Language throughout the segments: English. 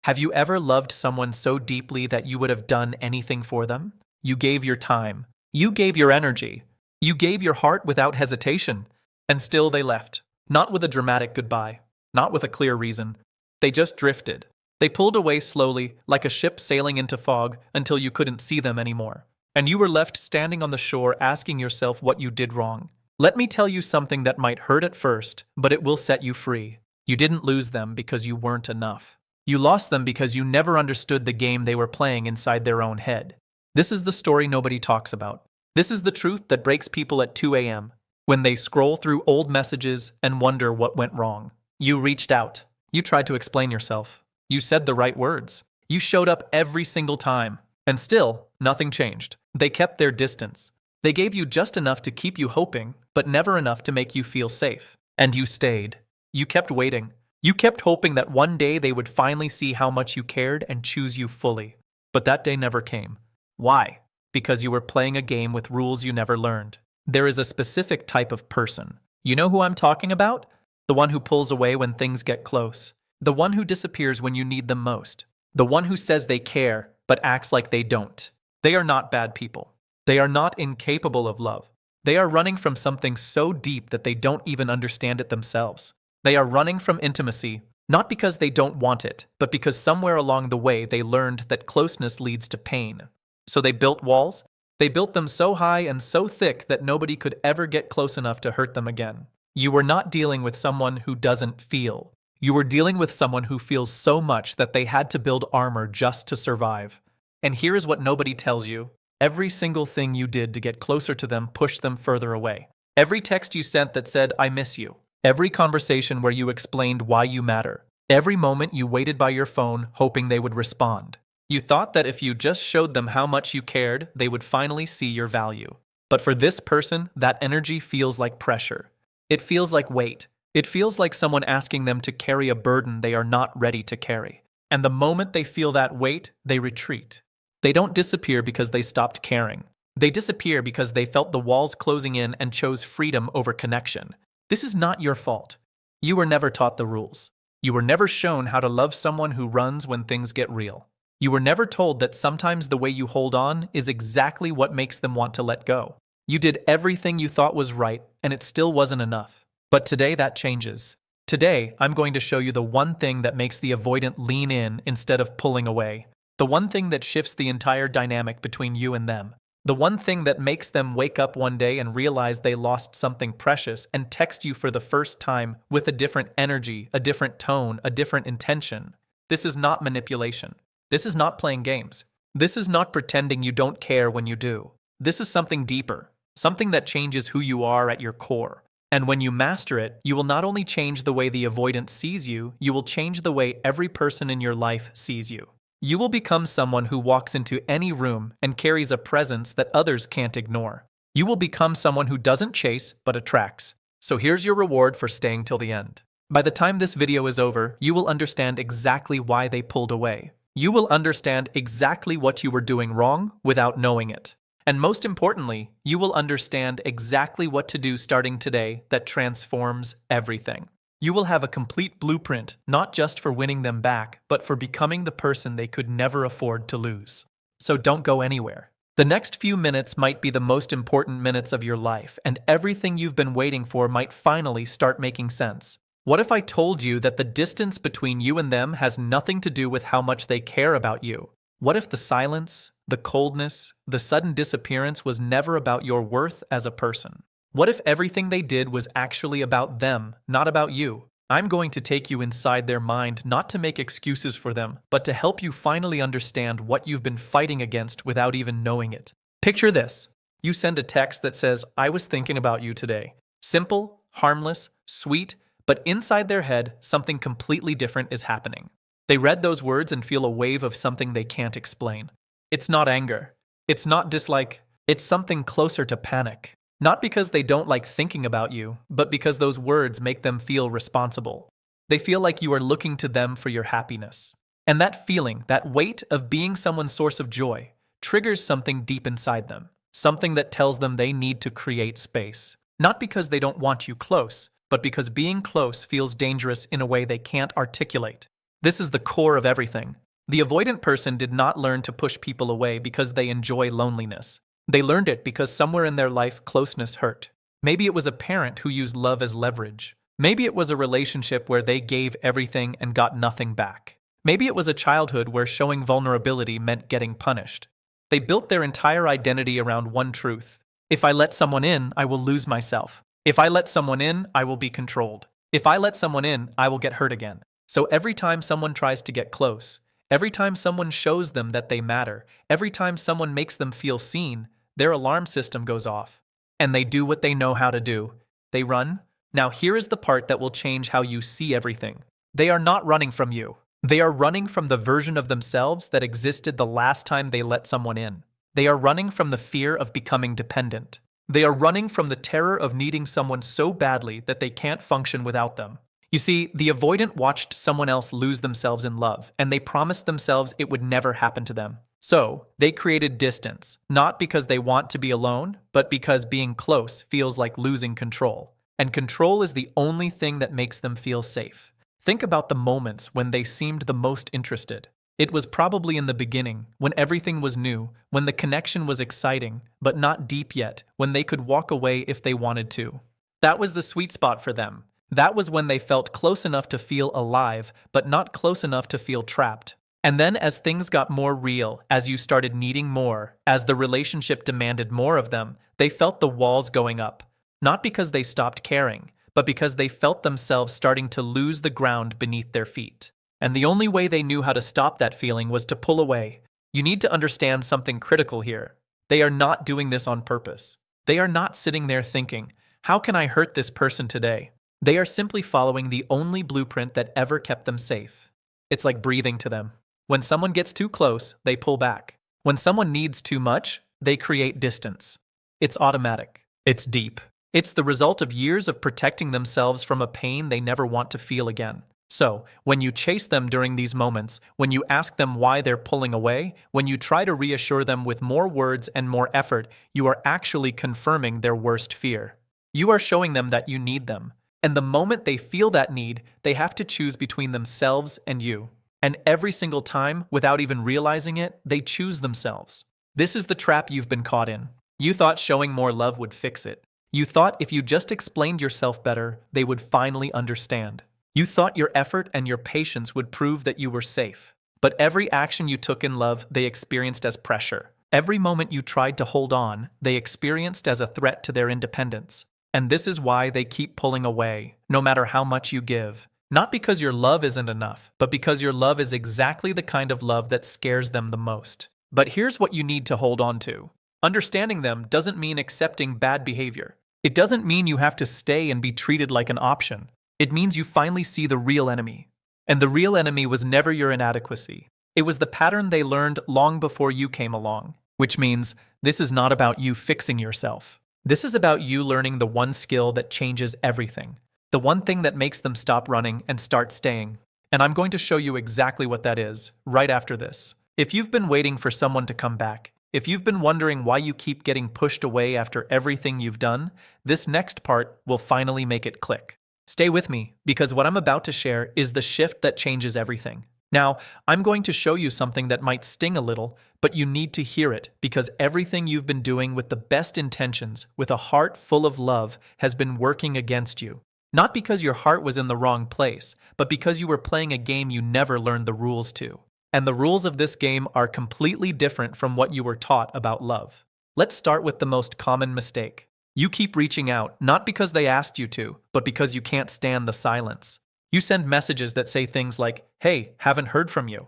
Have you ever loved someone so deeply that you would have done anything for them? You gave your time. You gave your energy. You gave your heart without hesitation. And still they left. Not with a dramatic goodbye. Not with a clear reason. They just drifted. They pulled away slowly, like a ship sailing into fog, until you couldn't see them anymore. And you were left standing on the shore asking yourself what you did wrong. Let me tell you something that might hurt at first, but it will set you free. You didn't lose them because you weren't enough. You lost them because you never understood the game they were playing inside their own head. This is the story nobody talks about. This is the truth that breaks people at 2 a.m. when they scroll through old messages and wonder what went wrong. You reached out. You tried to explain yourself. You said the right words. You showed up every single time. And still, nothing changed. They kept their distance. They gave you just enough to keep you hoping, but never enough to make you feel safe. And you stayed. You kept waiting. You kept hoping that one day they would finally see how much you cared and choose you fully. But that day never came. Why? Because you were playing a game with rules you never learned. There is a specific type of person. You know who I'm talking about? The one who pulls away when things get close. The one who disappears when you need them most. The one who says they care, but acts like they don't. They are not bad people. They are not incapable of love. They are running from something so deep that they don't even understand it themselves. They are running from intimacy, not because they don't want it, but because somewhere along the way they learned that closeness leads to pain. So they built walls. They built them so high and so thick that nobody could ever get close enough to hurt them again. You were not dealing with someone who doesn't feel. You were dealing with someone who feels so much that they had to build armor just to survive. And here is what nobody tells you. Every single thing you did to get closer to them pushed them further away. Every text you sent that said, "I miss you." Every conversation where you explained why you matter. Every moment you waited by your phone hoping they would respond. You thought that if you just showed them how much you cared, they would finally see your value. But for this person, that energy feels like pressure. It feels like weight. It feels like someone asking them to carry a burden they are not ready to carry. And the moment they feel that weight, they retreat. They don't disappear because they stopped caring. They disappear because they felt the walls closing in and chose freedom over connection. This is not your fault. You were never taught the rules. You were never shown how to love someone who runs when things get real. You were never told that sometimes the way you hold on is exactly what makes them want to let go. You did everything you thought was right, and it still wasn't enough. But today that changes. Today, I'm going to show you the one thing that makes the avoidant lean in instead of pulling away. The one thing that shifts the entire dynamic between you and them. The one thing that makes them wake up one day and realize they lost something precious and text you for the first time with a different energy, a different tone, a different intention. This is not manipulation. This is not playing games. This is not pretending you don't care when you do. This is something deeper, something that changes who you are at your core. And when you master it, you will not only change the way the avoidant sees you, you will change the way every person in your life sees you. You will become someone who walks into any room and carries a presence that others can't ignore. You will become someone who doesn't chase, but attracts. So here's your reward for staying till the end. By the time this video is over, you will understand exactly why they pulled away. You will understand exactly what you were doing wrong without knowing it. And most importantly, you will understand exactly what to do starting today that transforms everything. You will have a complete blueprint, not just for winning them back, but for becoming the person they could never afford to lose. So don't go anywhere. The next few minutes might be the most important minutes of your life, and everything you've been waiting for might finally start making sense. What if I told you that the distance between you and them has nothing to do with how much they care about you? What if the silence, the coldness, the sudden disappearance was never about your worth as a person? What if everything they did was actually about them, not about you? I'm going to take you inside their mind not to make excuses for them, but to help you finally understand what you've been fighting against without even knowing it. Picture this. You send a text that says, "I was thinking about you today." Simple, harmless, sweet, but inside their head, something completely different is happening. They read those words and feel a wave of something they can't explain. It's not anger. It's not dislike. It's something closer to panic. Not because they don't like thinking about you, but because those words make them feel responsible. They feel like you are looking to them for your happiness. And that feeling, that weight of being someone's source of joy, triggers something deep inside them. Something that tells them they need to create space. Not because they don't want you close, but because being close feels dangerous in a way they can't articulate. This is the core of everything. The avoidant person did not learn to push people away because they enjoy loneliness. They learned it because somewhere in their life closeness hurt. Maybe it was a parent who used love as leverage. Maybe it was a relationship where they gave everything and got nothing back. Maybe it was a childhood where showing vulnerability meant getting punished. They built their entire identity around one truth. If I let someone in, I will lose myself. If I let someone in, I will be controlled. If I let someone in, I will get hurt again. So every time someone tries to get close, every time someone shows them that they matter, every time someone makes them feel seen, their alarm system goes off. And they do what they know how to do. They run. Now here is the part that will change how you see everything. They are not running from you. They are running from the version of themselves that existed the last time they let someone in. They are running from the fear of becoming dependent. They are running from the terror of needing someone so badly that they can't function without them. You see, the avoidant watched someone else lose themselves in love, and they promised themselves it would never happen to them. So, they created distance, not because they want to be alone, but because being close feels like losing control. And control is the only thing that makes them feel safe. Think about the moments when they seemed the most interested. It was probably in the beginning, when everything was new, when the connection was exciting, but not deep yet, when they could walk away if they wanted to. That was the sweet spot for them. That was when they felt close enough to feel alive, but not close enough to feel trapped. And then as things got more real, as you started needing more, as the relationship demanded more of them, they felt the walls going up. Not because they stopped caring, but because they felt themselves starting to lose the ground beneath their feet. And the only way they knew how to stop that feeling was to pull away. You need to understand something critical here. They are not doing this on purpose. They are not sitting there thinking, how can I hurt this person today? They are simply following the only blueprint that ever kept them safe. It's like breathing to them. When someone gets too close, they pull back. When someone needs too much, they create distance. It's automatic. It's deep. It's the result of years of protecting themselves from a pain they never want to feel again. So, when you chase them during these moments, when you ask them why they're pulling away, when you try to reassure them with more words and more effort, you are actually confirming their worst fear. You are showing them that you need them. And the moment they feel that need, they have to choose between themselves and you. And every single time, without even realizing it, they choose themselves. This is the trap you've been caught in. You thought showing more love would fix it. You thought if you just explained yourself better, they would finally understand. You thought your effort and your patience would prove that you were safe. But every action you took in love, they experienced as pressure. Every moment you tried to hold on, they experienced as a threat to their independence. And this is why they keep pulling away, no matter how much you give. Not because your love isn't enough, but because your love is exactly the kind of love that scares them the most. But here's what you need to hold on to. Understanding them doesn't mean accepting bad behavior. It doesn't mean you have to stay and be treated like an option. It means you finally see the real enemy. And the real enemy was never your inadequacy. It was the pattern they learned long before you came along. Which means this is not about you fixing yourself. This is about you learning the one skill that changes everything. The one thing that makes them stop running and start staying. And I'm going to show you exactly what that is, right after this. If you've been waiting for someone to come back, if you've been wondering why you keep getting pushed away after everything you've done, this next part will finally make it click. Stay with me, because what I'm about to share is the shift that changes everything. Now, I'm going to show you something that might sting a little, but you need to hear it because everything you've been doing with the best intentions, with a heart full of love, has been working against you. Not because your heart was in the wrong place, but because you were playing a game you never learned the rules to. And the rules of this game are completely different from what you were taught about love. Let's start with the most common mistake. You keep reaching out, not because they asked you to, but because you can't stand the silence. You send messages that say things like, "Hey, haven't heard from you,"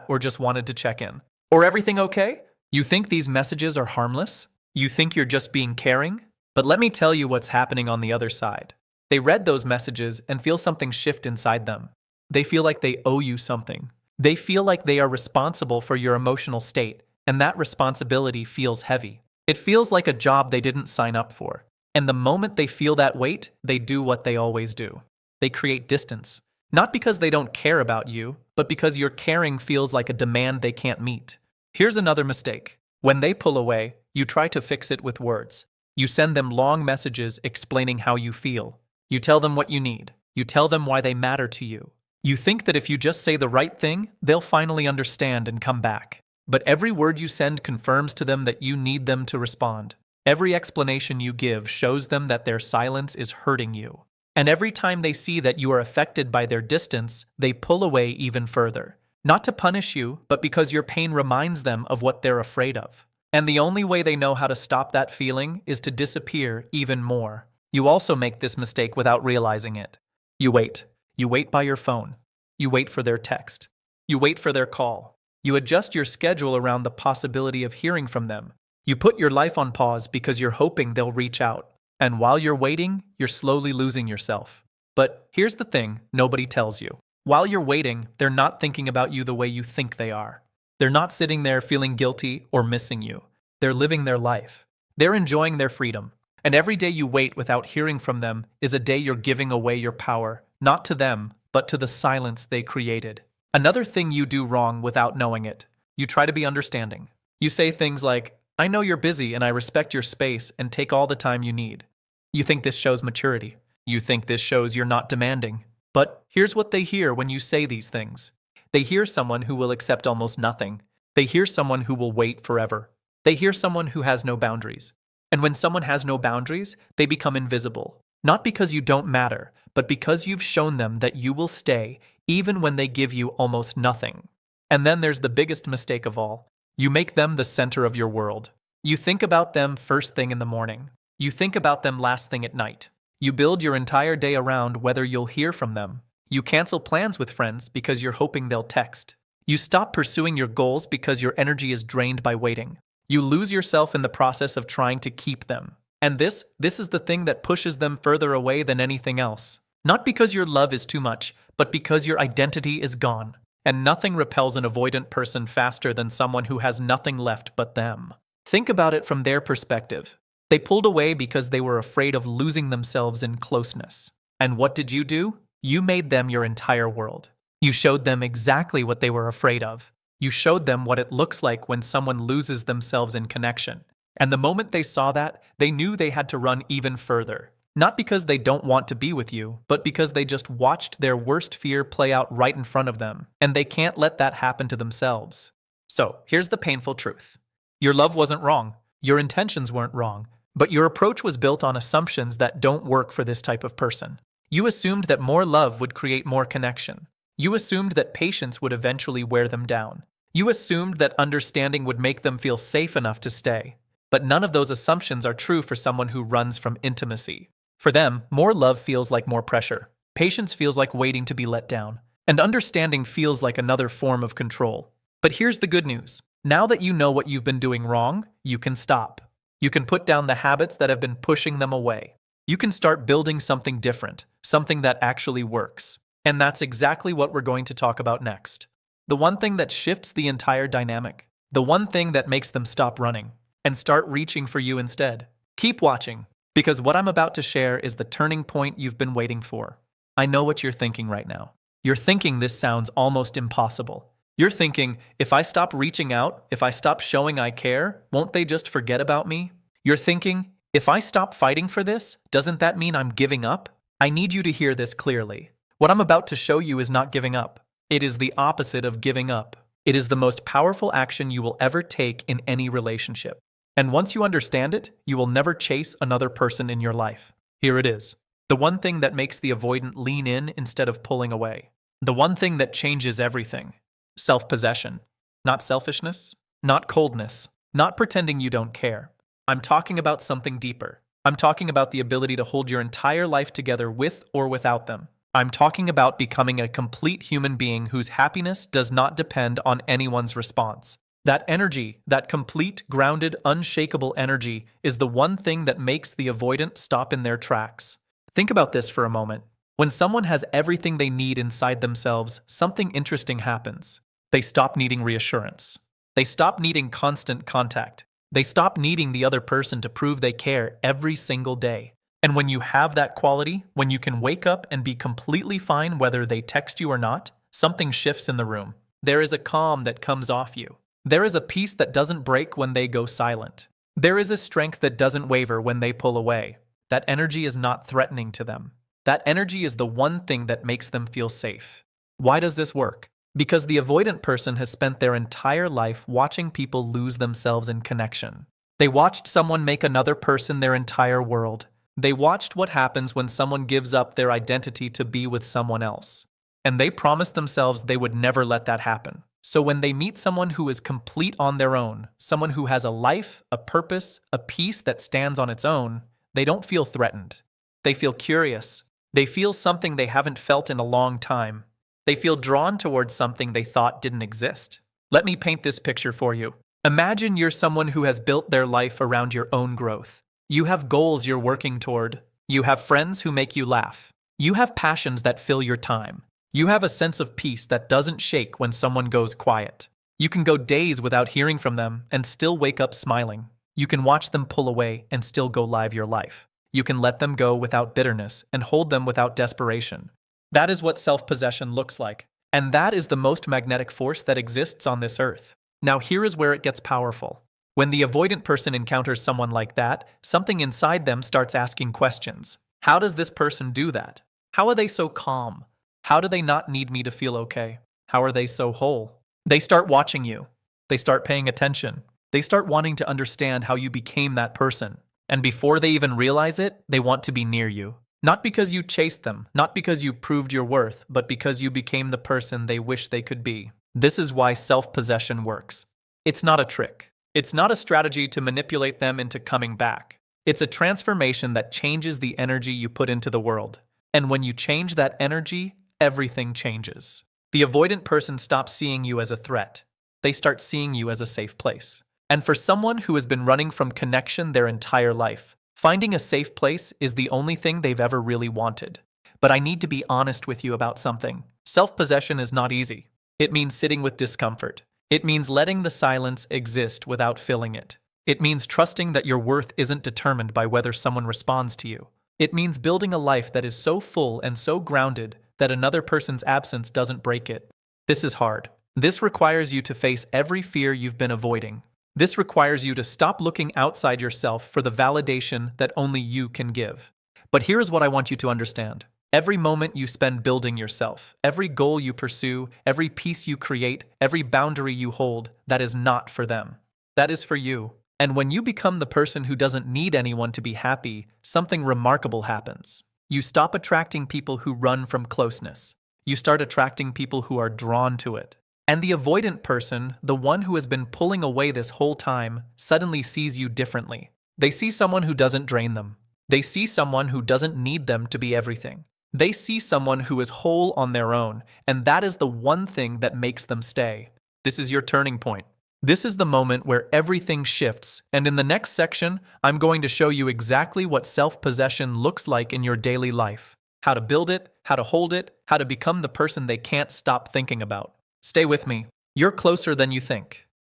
or just wanted to check in. Or "Everything okay?" You think these messages are harmless? You think you're just being caring? But let me tell you what's happening on the other side. They read those messages and feel something shift inside them. They feel like they owe you something. They feel like they are responsible for your emotional state, and that responsibility feels heavy. It feels like a job they didn't sign up for. And the moment they feel that weight, they do what they always do. They create distance. Not because they don't care about you, but because your caring feels like a demand they can't meet. Here's another mistake. When they pull away, you try to fix it with words. You send them long messages explaining how you feel. You tell them what you need. You tell them why they matter to you. You think that if you just say the right thing, they'll finally understand and come back. But every word you send confirms to them that you need them to respond. Every explanation you give shows them that their silence is hurting you. And every time they see that you are affected by their distance, they pull away even further. Not to punish you, but because your pain reminds them of what they're afraid of. And the only way they know how to stop that feeling is to disappear even more. You also make this mistake without realizing it. You wait. You wait by your phone. You wait for their text. You wait for their call. You adjust your schedule around the possibility of hearing from them. You put your life on pause because you're hoping they'll reach out. And while you're waiting, you're slowly losing yourself. But here's the thing nobody tells you. While you're waiting, they're not thinking about you the way you think they are. They're not sitting there feeling guilty or missing you. They're living their life. They're enjoying their freedom. And every day you wait without hearing from them is a day you're giving away your power, not to them, but to the silence they created. Another thing you do wrong without knowing it. You try to be understanding. You say things like, "I know you're busy and I respect your space and take all the time you need." You think this shows maturity. You think this shows you're not demanding. But here's what they hear when you say these things. They hear someone who will accept almost nothing. They hear someone who will wait forever. They hear someone who has no boundaries. And when someone has no boundaries, they become invisible. Not because you don't matter, but because you've shown them that you will stay even when they give you almost nothing. And then there's the biggest mistake of all. You make them the center of your world. You think about them first thing in the morning. You think about them last thing at night. You build your entire day around whether you'll hear from them. You cancel plans with friends because you're hoping they'll text. You stop pursuing your goals because your energy is drained by waiting. You lose yourself in the process of trying to keep them. And this is the thing that pushes them further away than anything else. Not because your love is too much, but because your identity is gone. And nothing repels an avoidant person faster than someone who has nothing left but them. Think about it from their perspective. They pulled away because they were afraid of losing themselves in closeness. And what did you do? You made them your entire world. You showed them exactly what they were afraid of. You showed them what it looks like when someone loses themselves in connection. And the moment they saw that, they knew they had to run even further. Not because they don't want to be with you, but because they just watched their worst fear play out right in front of them, and they can't let that happen to themselves. So, here's the painful truth. Your love wasn't wrong. Your intentions weren't wrong. But your approach was built on assumptions that don't work for this type of person. You assumed that more love would create more connection. You assumed that patience would eventually wear them down. You assumed that understanding would make them feel safe enough to stay. But none of those assumptions are true for someone who runs from intimacy. For them, more love feels like more pressure. Patience feels like waiting to be let down. And understanding feels like another form of control. But here's the good news. Now that you know what you've been doing wrong, you can stop. You can put down the habits that have been pushing them away. You can start building something different, something that actually works. And that's exactly what we're going to talk about next. The one thing that shifts the entire dynamic. The one thing that makes them stop running and start reaching for you instead. Keep watching, because what I'm about to share is the turning point you've been waiting for. I know what you're thinking right now. You're thinking this sounds almost impossible. You're thinking, if I stop reaching out, if I stop showing I care, won't they just forget about me? You're thinking, if I stop fighting for this, doesn't that mean I'm giving up? I need you to hear this clearly. What I'm about to show you is not giving up. It is the opposite of giving up. It is the most powerful action you will ever take in any relationship. And once you understand it, you will never chase another person in your life. Here it is. The one thing that makes the avoidant lean in instead of pulling away. The one thing that changes everything. Self-possession. Not selfishness, not coldness, not pretending you don't care. I'm talking about something deeper. I'm talking about the ability to hold your entire life together with or without them. I'm talking about becoming a complete human being whose happiness does not depend on anyone's response. That energy, that complete, grounded, unshakable energy, is the one thing that makes the avoidant stop in their tracks. Think about this for a moment. When someone has everything they need inside themselves, something interesting happens. They stop needing reassurance. They stop needing constant contact. They stop needing the other person to prove they care every single day. And when you have that quality, when you can wake up and be completely fine whether they text you or not, something shifts in the room. There is a calm that comes off you. There is a peace that doesn't break when they go silent. There is a strength that doesn't waver when they pull away. That energy is not threatening to them. That energy is the one thing that makes them feel safe. Why does this work? Because the avoidant person has spent their entire life watching people lose themselves in connection. They watched someone make another person their entire world. They watched what happens when someone gives up their identity to be with someone else. And they promised themselves they would never let that happen. So when they meet someone who is complete on their own, someone who has a life, a purpose, a peace that stands on its own, they don't feel threatened. They feel curious. They feel something they haven't felt in a long time. They feel drawn towards something they thought didn't exist. Let me paint this picture for you. Imagine you're someone who has built their life around your own growth. You have goals you're working toward. You have friends who make you laugh. You have passions that fill your time. You have a sense of peace that doesn't shake when someone goes quiet. You can go days without hearing from them and still wake up smiling. You can watch them pull away and still go live your life. You can let them go without bitterness and hold them without desperation. That is what self-possession looks like. And that is the most magnetic force that exists on this earth. Now here is where it gets powerful. When the avoidant person encounters someone like that, something inside them starts asking questions. How does this person do that? How are they so calm? How do they not need me to feel okay? How are they so whole? They start watching you. They start paying attention. They start wanting to understand how you became that person. And before they even realize it, they want to be near you. Not because you chased them, not because you proved your worth, but because you became the person they wish they could be. This is why self-possession works. It's not a trick. It's not a strategy to manipulate them into coming back. It's a transformation that changes the energy you put into the world. And when you change that energy, everything changes. The avoidant person stops seeing you as a threat. They start seeing you as a safe place. And for someone who has been running from connection their entire life, finding a safe place is the only thing they've ever really wanted. But I need to be honest with you about something. Self-possession is not easy. It means sitting with discomfort. It means letting the silence exist without filling it. It means trusting that your worth isn't determined by whether someone responds to you. It means building a life that is so full and so grounded that another person's absence doesn't break it. This is hard. This requires you to face every fear you've been avoiding. This requires you to stop looking outside yourself for the validation that only you can give. But here's what I want you to understand. Every moment you spend building yourself, every goal you pursue, every peace you create, every boundary you hold, that is not for them. That is for you. And when you become the person who doesn't need anyone to be happy, something remarkable happens. You stop attracting people who run from closeness. You start attracting people who are drawn to it. And the avoidant person, the one who has been pulling away this whole time, suddenly sees you differently. They see someone who doesn't drain them. They see someone who doesn't need them to be everything. They see someone who is whole on their own, and that is the one thing that makes them stay. This is your turning point. This is the moment where everything shifts, and in the next section, I'm going to show you exactly what self-possession looks like in your daily life. How to build it, how to hold it, how to become the person they can't stop thinking about. Stay with me. You're closer than you think.